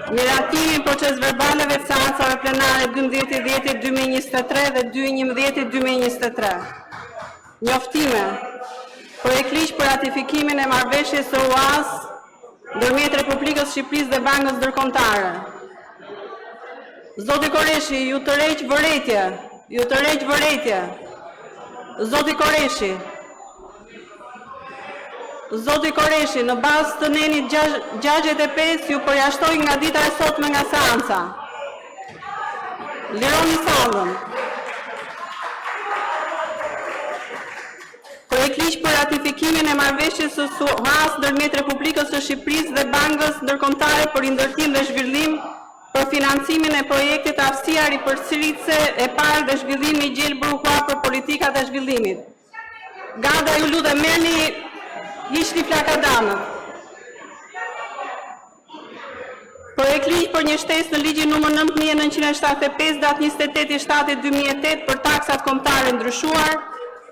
Miratimi proces verbaleve të seancave plenare 12/10/2023 dhe 2/11/2023. Njoftime. Projekt ligj për ratifikimin e marrëveshjes së UAS ndërmjet Republikës Shqipërisë dhe Bankës Ndërkombëtare. Zoti Koreshi, ju tërheq vërejtje. Zoti Koreshi. Zoti Koreshi, në bazë të nenit 65 ju përjashtoj nga dita e sotme nga seanca. Lironi sallën. Projekt ligj për ratifikimin e marrëveshjes së UAS ndërmjet Republikës së Shqipërisë dhe Bankës Ndërkombëtare për ndërtim dhe zhvillim për financimin e projektit aftësia ripërsëritëse e parë dhe zhvillimi i gjel bruhua për politikat e zhvillimit. Gada, ju lutem merrni hiqni flakadamët. Projekt ligj për një shtesë në ligjin numër 9975 datë 28/7/2008 për taksat kombëtare ndryshuar.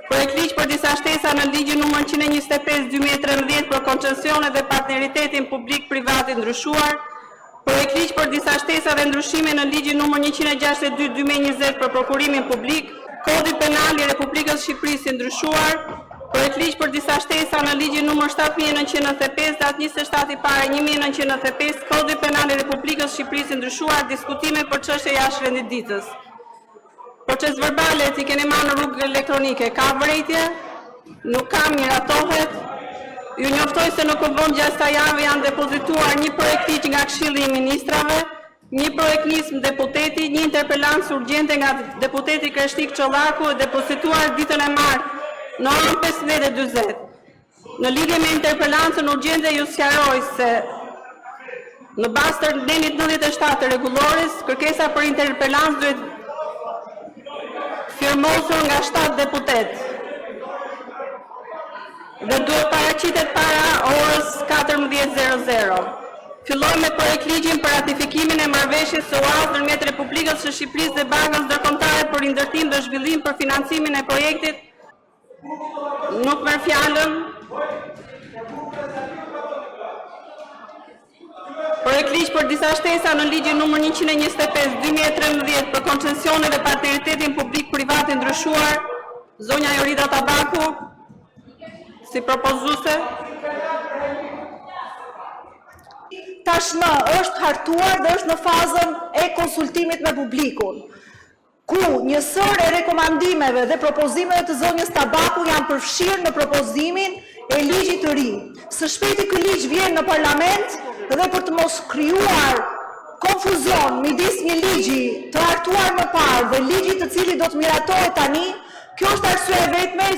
Projekt ligj për disa shtesa në ligjin numër 125/2013 për koncesionet dhe partneritetin publik-privat ndryshuar. Projekt ligj për disa shtesa dhe ndryshime në ligjin numër 162/2020 për prokurimin publik, Kodi Penal i Republikës Shqipërisë ndryshuar. Projekt ligj për disa shtesa në ligjin numër 7995 datë 27/1/1995, Kodi Penal i Republikës Shqipërisë ndryshuar, diskutime për çështje jashtë renditditës. Proces verbale i keni marrë në rrugë elektronike. Ka vërejtje? Nuk ka, miratohet. Ju njoftoj se në këmbon gjatë kësaj jave janë depozituar një projekt ligj nga Këshilli i Ministrave, një projekt nism deputeti, një interpelancë urgjente nga deputeti Kreshtik Çollaku e depozituar ditën e martë në orën 15:40. Në lidhje me interpelancën urgjente ju sqaroj se në bazë të nenit 97 të rregullores, kërkesa për interpelancë duhet firmosur nga 7 deputet dhe duhet paraqitet para orës 14:00. Fillojmë me projekt ligjin për ratifikimin e marrëveshjes së UAS ndërmjet Republikës së Shqipërisë dhe Bankës Ndërkombëtare për ndërtim dhe zhvillim për financimin e projektit. Nuk merr fjalën. Projekt ligj për disa shtesa në ligjin numër 125/2013 për koncesionet dhe partneritetin publik-privat ndryshuar. Zonja Jorida Tabaku, si propozuese. Tashmë është hartuar dhe është në fazën e konsultimit me publikun, ku njësër e rekomandimeve dhe propozimeve të zonjës Tabaku janë përfshirë në propozimin e ligjit të ri. Së shpejti ky ligj vjen në parlament dhe për të mos krijuar konfuzion midis një ligji të hartuar më parë dhe ligjit të cili do të miratohet tani, kjo është arsye e vetme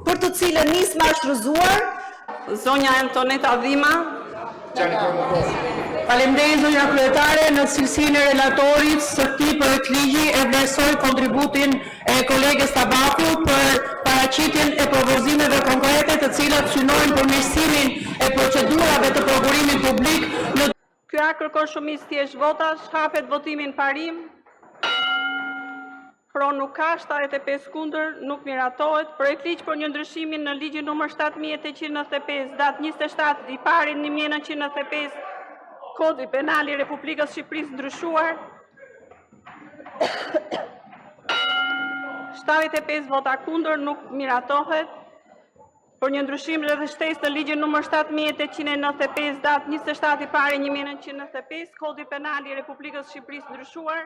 për të cilën nisma është rrëzuar. Zonja Antoneta Dhima. Faleminderit zonja kryetare, në cilësinë e relatorit së këtij projekt ligji e vlerësoj kontributin e kolegës Tabaku për paraqitjen e propozimeve konkrete të cilat synojnë përmirësimin e procedurave të prokurimit publik në Ky akt kërkon shumicë thjesht votash, hapet votimin parim. Pro nuk ka, 75 kundër, nuk miratohet. Projekt ligj për një ndryshimin në ligjin numër 7895 datë 27/1/1995, Kodi Penal i Republikës Shqipërisë ndryshuar. 75 vota kundër, nuk miratohet. Për një ndryshim rreth shtesë në ligjin numër 7895 datë 27/1/1995, Kodi Penal i Republikës Shqipërisë ndryshuar.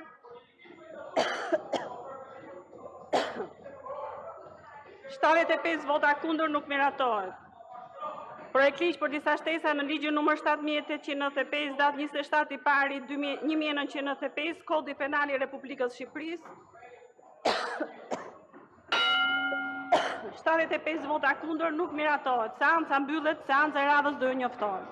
75 vota kundër, nuk miratohet. Projekt ligj për disa shtesa në ligjin numër 7895 datë 27/1/1995, Kodi Penal i Republikës Shqipërisë. 75 vota kundër, nuk miratohet. Seanca mbyllet, seanca e radhës do ju njoftohet.